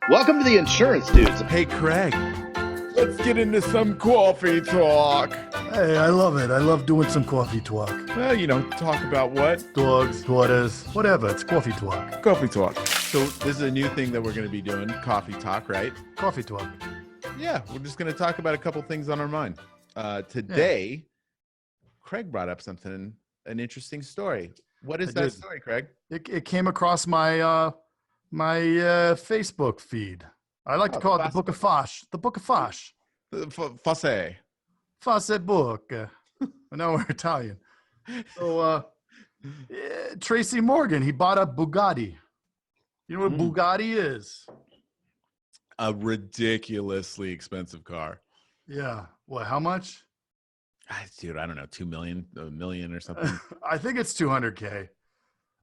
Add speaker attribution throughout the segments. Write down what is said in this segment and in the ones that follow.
Speaker 1: Welcome to the Insurance Dudes.
Speaker 2: Hey, Craig, let's get into some coffee talk.
Speaker 3: Hey, I love it. I love doing some coffee talk.
Speaker 2: Well, talk about what?
Speaker 3: Dogs, daughters, whatever. It's coffee talk.
Speaker 2: Coffee talk. So this is a new thing that we're going to be doing, coffee talk, right?
Speaker 3: Coffee talk.
Speaker 2: Yeah, we're just going to talk about a couple things on our mind. Today, Craig brought up an interesting story. What is that story, Craig?
Speaker 3: It came across my Facebook feed. I like to call it the Book of Fosh. The Book of Fosh.
Speaker 2: Fosse.
Speaker 3: Fosse book. I know we're Italian. So, Tracy Morgan, he bought a Bugatti. You know what Bugatti is?
Speaker 2: A ridiculously expensive car.
Speaker 3: Yeah. What? How much?
Speaker 2: Dude, I don't know, 2 million, a million or something.
Speaker 3: I think it's 200K.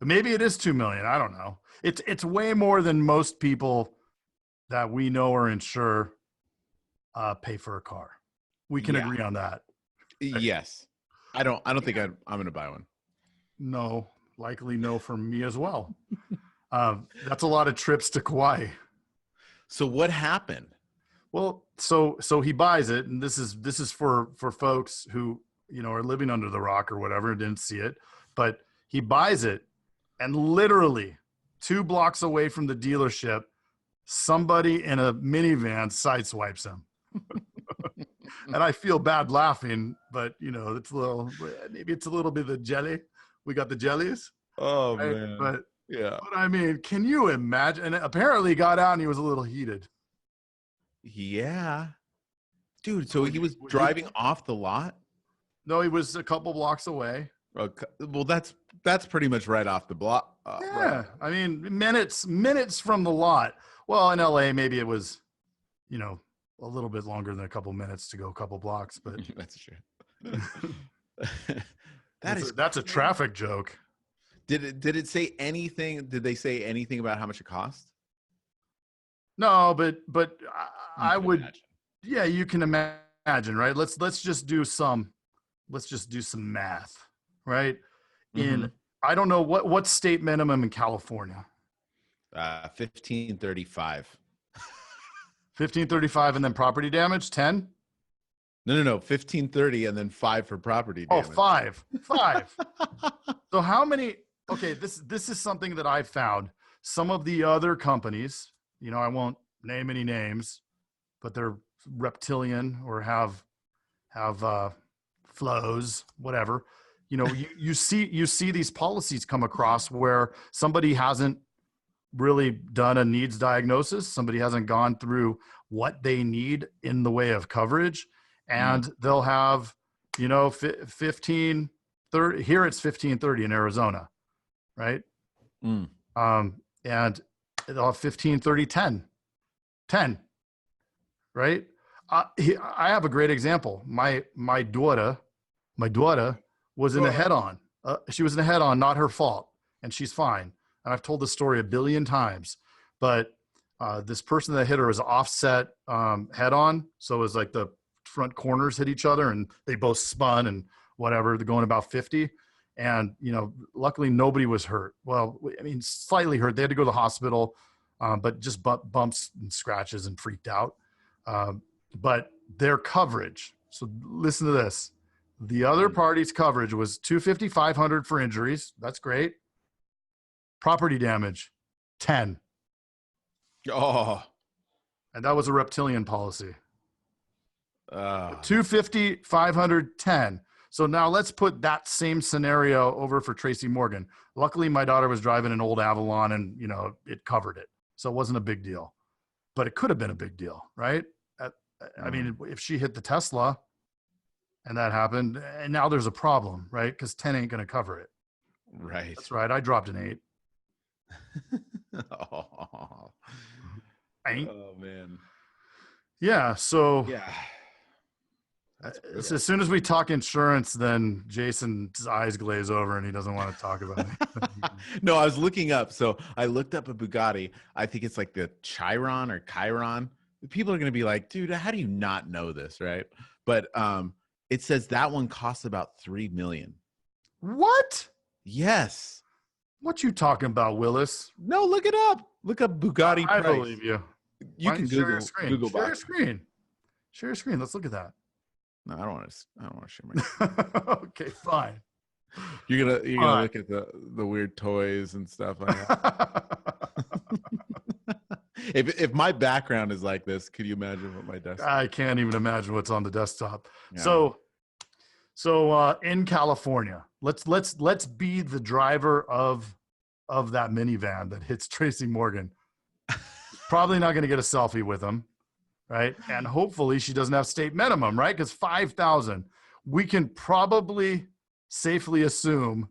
Speaker 3: Maybe it is 2 million. I don't know. It's way more than most people that we know or insure pay for a car. We can agree on that.
Speaker 2: Yes. I don't think I'm going to buy one.
Speaker 3: No, likely no from me as well. That's a lot of trips to Kauai.
Speaker 2: So what happened?
Speaker 3: Well, so he buys it, and this is for folks who are living under the rock or whatever, didn't see it, but he buys it, and literally 2 blocks away from the dealership, somebody in a minivan sideswipes him. And I feel bad laughing, but it's maybe it's a little bit of the jelly. We got the jellies.
Speaker 2: Oh,
Speaker 3: right?
Speaker 2: man.
Speaker 3: But
Speaker 2: yeah.
Speaker 3: But I mean, can you imagine? And apparently he got out and he was a little heated.
Speaker 2: Yeah. Dude, so he was driving off the lot?
Speaker 3: No, he was a couple blocks away.
Speaker 2: Okay. Well, that's pretty much right off the block.
Speaker 3: Yeah.
Speaker 2: Right.
Speaker 3: I mean, minutes from the lot. Well, in LA, maybe it was, a little bit longer than a couple minutes to go a couple blocks, but
Speaker 2: that's true.
Speaker 3: That's a traffic joke.
Speaker 2: Did it say anything? Did they say anything about how much it cost?
Speaker 3: No, but I would
Speaker 2: imagine.
Speaker 3: Yeah, you can imagine, right? Let's just do some math, right?
Speaker 2: Mm-hmm.
Speaker 3: I don't know what state minimum in California.
Speaker 2: 1535.
Speaker 3: 1535 and then property damage 10?
Speaker 2: No, 1530 and then 5 for property damage.
Speaker 3: Oh, 5. So how many? Okay, this is something that I found. Some of the other companies, I won't name any names, but they're reptilian or have flows, whatever. You see these policies come across where somebody hasn't really done a needs diagnosis. Somebody hasn't gone through what they need in the way of coverage, and they'll have 1530. Here it's 1530 in Arizona, right? And they'll have 1530 10, right? I have a great example. My daughter was in a head-on. She was in a head-on, not her fault, and she's fine. And I've told this story a billion times, but this person that hit her was offset head-on. So it was like the front corners hit each other and they both spun and whatever. They're going about 50. And, luckily nobody was hurt. Well, I mean, slightly hurt. They had to go to the hospital, but just bumps and scratches and freaked out. But their coverage. So listen to this. The other party's coverage was $250, $500 for injuries. That's great. Property damage, 10.
Speaker 2: Oh.
Speaker 3: And that was a reptilian policy. 250, 500, 10. So now let's put that same scenario over for Tracy Morgan. Luckily, my daughter was driving an old Avalon and, it covered it. So it wasn't a big deal. But it could have been a big deal, right? I mean, if she hit the Tesla and that happened, and now there's a problem, right? Because 10 ain't going to cover it.
Speaker 2: Right.
Speaker 3: That's right. I dropped an 8.
Speaker 2: Oh man.
Speaker 3: Yeah. So
Speaker 2: yeah.
Speaker 3: As soon as we talk insurance, then Jason's eyes glaze over and he doesn't want to talk about it.
Speaker 2: No, I was looking up. So I looked up a Bugatti. I think it's like the Chiron or Chiron. People are going to be like, dude, how do you not know this? Right. But it says that one costs about $3 million.
Speaker 3: What?
Speaker 2: Yes.
Speaker 3: What you talking about, Willis?
Speaker 2: No, look it up. Look up Bugatti
Speaker 3: I
Speaker 2: price.
Speaker 3: believe you.
Speaker 2: You
Speaker 3: Why don't
Speaker 2: can
Speaker 3: you share your
Speaker 2: Google
Speaker 3: screen?
Speaker 2: Google
Speaker 3: Share your
Speaker 2: Bugatti.
Speaker 3: screen. Share your screen. Let's look at that.
Speaker 2: No, I don't want to. I don't want to share my.
Speaker 3: Okay, fine.
Speaker 2: You're
Speaker 3: All
Speaker 2: gonna
Speaker 3: right.
Speaker 2: look at the weird toys and stuff like that. If my background is like this, could you imagine what my desktop?
Speaker 3: I can't even imagine what's on the desktop.
Speaker 2: Yeah.
Speaker 3: So in California, let's be the driver of that minivan that hits Tracy Morgan. Probably not going to get a selfie with him, right? And hopefully she doesn't have state minimum, right? Because 5,000, we can probably safely assume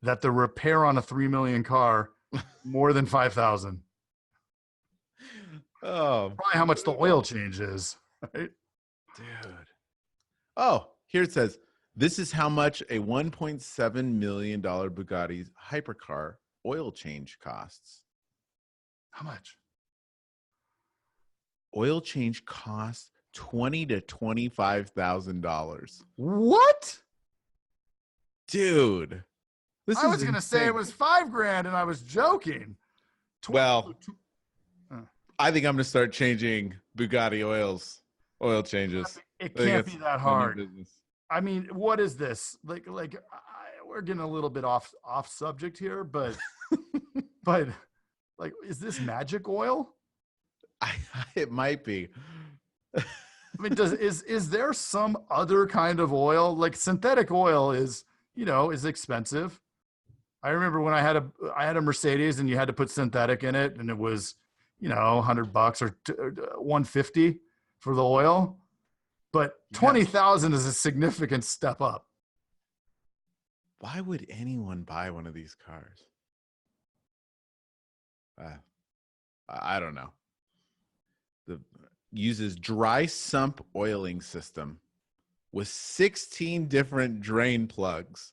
Speaker 3: that the repair on a 3 million car more than 5,000.
Speaker 2: Oh,
Speaker 3: Probably how much the oil change is, right?
Speaker 2: dude. Oh, here it says this is how much a $1.7 million Bugatti hypercar oil change costs.
Speaker 3: How much?
Speaker 2: Oil change costs $20,000 to $25,000.
Speaker 3: What?
Speaker 2: Dude,
Speaker 3: I was going to say it was $5,000 and I was joking.
Speaker 2: Well, I think I'm going to start changing Bugatti oil changes.
Speaker 3: It can't be that hard.
Speaker 2: Business.
Speaker 3: I mean, what is this? We're getting a little bit off subject here, but but like, is this magic oil?
Speaker 2: It might be.
Speaker 3: I mean, is there some other kind of oil? Like synthetic oil is expensive. I remember when I had a Mercedes and you had to put synthetic in it, and it was $100 or $150 for the oil, but 20,000 is a significant step up.
Speaker 2: Why would anyone buy one of these cars? I don't know. Uses dry sump oiling system with 16 different drain plugs.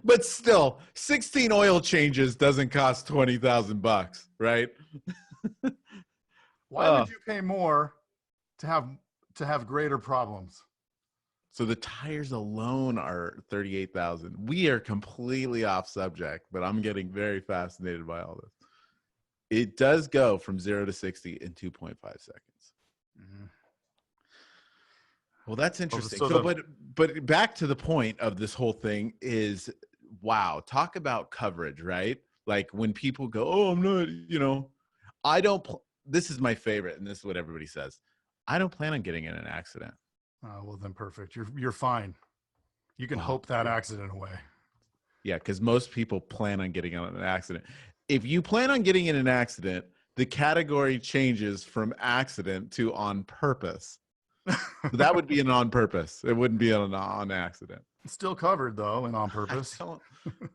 Speaker 2: but still 16 oil changes doesn't cost $20,000, right?
Speaker 3: Why would you pay more to have greater problems?
Speaker 2: So the tires alone are $38,000. We are completely off subject, but I'm getting very fascinated by all this. It does go from 0 to 60 in 2.5 seconds. Mm-hmm. Well, that's interesting. But back to the point of this whole thing is, wow, talk about coverage, right? Like when people go, oh, I'm not, I don't, this is my favorite, and this is what everybody says. I don't plan on getting in an accident.
Speaker 3: Oh, well then perfect. You're fine. You can hope that accident away.
Speaker 2: Yeah, because most people plan on getting in an accident. If you plan on getting in an accident, the category changes from accident to on purpose. So that would be an on purpose. It wouldn't be on accident.
Speaker 3: It's still covered though, and on purpose.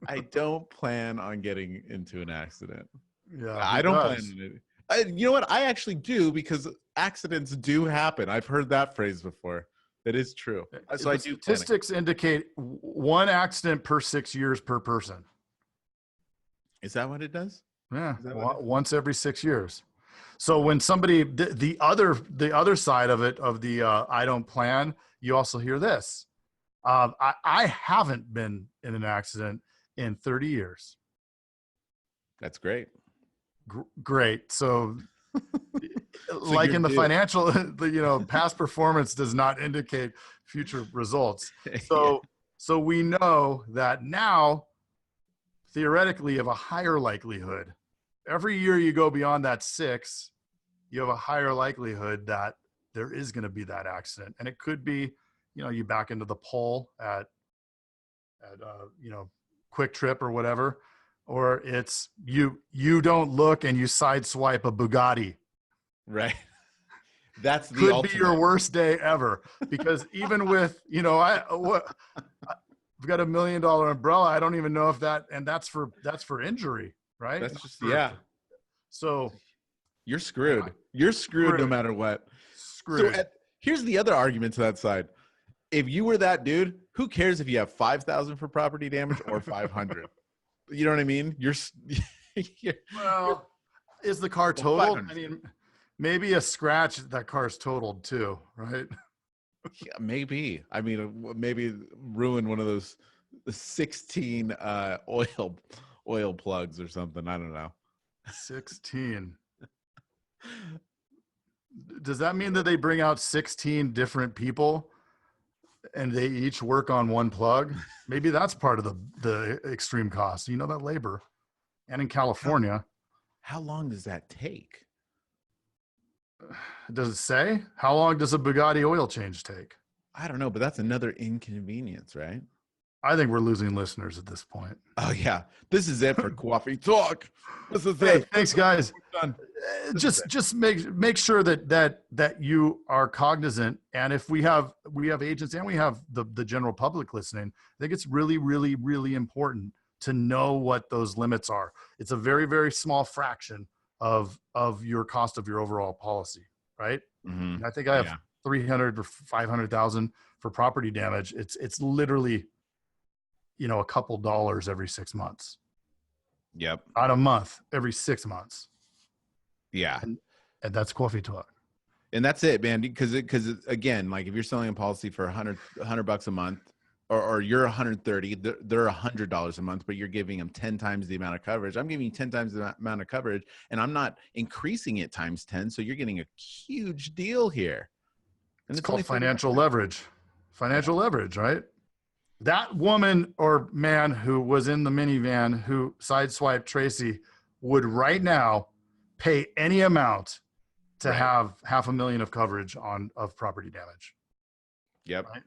Speaker 2: I don't plan on getting into an accident.
Speaker 3: Yeah,
Speaker 2: I don't plan on it. You know what? I actually do, because accidents do happen. I've heard that phrase before. That is true. So I do.
Speaker 3: Statistics indicate 1 accident per 6 years per person.
Speaker 2: Is that what it does?
Speaker 3: Yeah, once every 6 years. So when somebody, the other side of it, of the I don't plan, you also hear this. I haven't been in an accident in 30 years.
Speaker 2: That's great.
Speaker 3: Great. So like in the financial, past performance does not indicate future results. So so we know that now, theoretically, you have a higher likelihood. Every year you go beyond that 6, you have a higher likelihood that there is going to be that accident. And it could be, you back into the pole at Quick Trip or whatever, or it's you don't look and you sideswipe a Bugatti.
Speaker 2: Right. That's the
Speaker 3: could
Speaker 2: ultimate.
Speaker 3: Be your worst day ever, because even with, I've got $1 million umbrella. I don't even know if that's for injury, right?
Speaker 2: That's just,
Speaker 3: So
Speaker 2: you're screwed. You're screwed no matter what.
Speaker 3: Screwed.
Speaker 2: So here's the other argument to that side. If you were that dude, who cares if you have 5,000 for property damage or 500? You know what I mean?
Speaker 3: Well, is the car totaled? I mean, maybe a scratch, that car's totaled too, right?
Speaker 2: Yeah, maybe. I mean, maybe ruin one of those 16 oil plugs or something. I don't know.
Speaker 3: 16. Does that mean that they bring out 16 different people and they each work on one plug? Maybe that's part of the extreme cost. You know, that labor. And in California.
Speaker 2: How long does that take?
Speaker 3: Does it say? How long does a Bugatti oil change take?
Speaker 2: I don't know, but that's another inconvenience, right?
Speaker 3: I think we're losing listeners at this point.
Speaker 2: Oh yeah, this is it for Coffee Talk. This is
Speaker 3: Hey,
Speaker 2: it.
Speaker 3: thanks, guys.
Speaker 2: Done.
Speaker 3: Just make sure that you are cognizant. And if we have agents and we have the general public listening, I think it's really, really, really important to know what those limits are. It's a very, very small fraction of your cost of your overall policy, right?
Speaker 2: Mm-hmm.
Speaker 3: And I think I have 300 or 500,000 for property damage. It's literally, a couple dollars every 6 months.
Speaker 2: Yep.
Speaker 3: Not a month, every 6 months.
Speaker 2: Yeah.
Speaker 3: And that's Coffee Talk.
Speaker 2: And that's it, man. Because again, like if you're selling a policy for $100 a month, or you're 130, they're $100 a month, but you're giving them 10 times the amount of coverage. I'm giving you 10 times the amount of coverage, and I'm not increasing it times 10. So you're getting a huge deal here. And
Speaker 3: it's called financial leverage. Financial leverage, right? That woman or man who was in the minivan who sideswiped Tracy would right now pay any amount to have $500,000 of coverage of property damage.
Speaker 2: Yep.
Speaker 3: Right?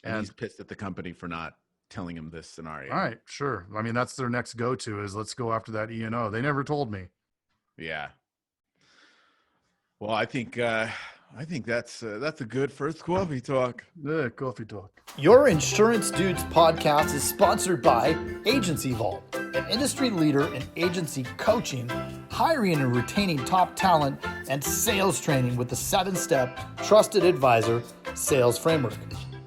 Speaker 2: And he's pissed at the company for not telling him this scenario.
Speaker 3: All right, sure. I mean, that's their next go-to is let's go after that E&O. They never told me.
Speaker 2: Yeah. Well, I think that's a good first Coffee Talk.
Speaker 3: Yeah, Coffee Talk.
Speaker 1: Your Insurance Dudes podcast is sponsored by Agency Vault, an industry leader in agency coaching, hiring and retaining top talent, and sales training with the 7-step trusted advisor sales framework.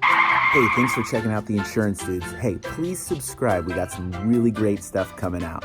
Speaker 4: Hey, thanks for checking out the Insurance Dudes. Hey, please subscribe. We got some really great stuff coming out.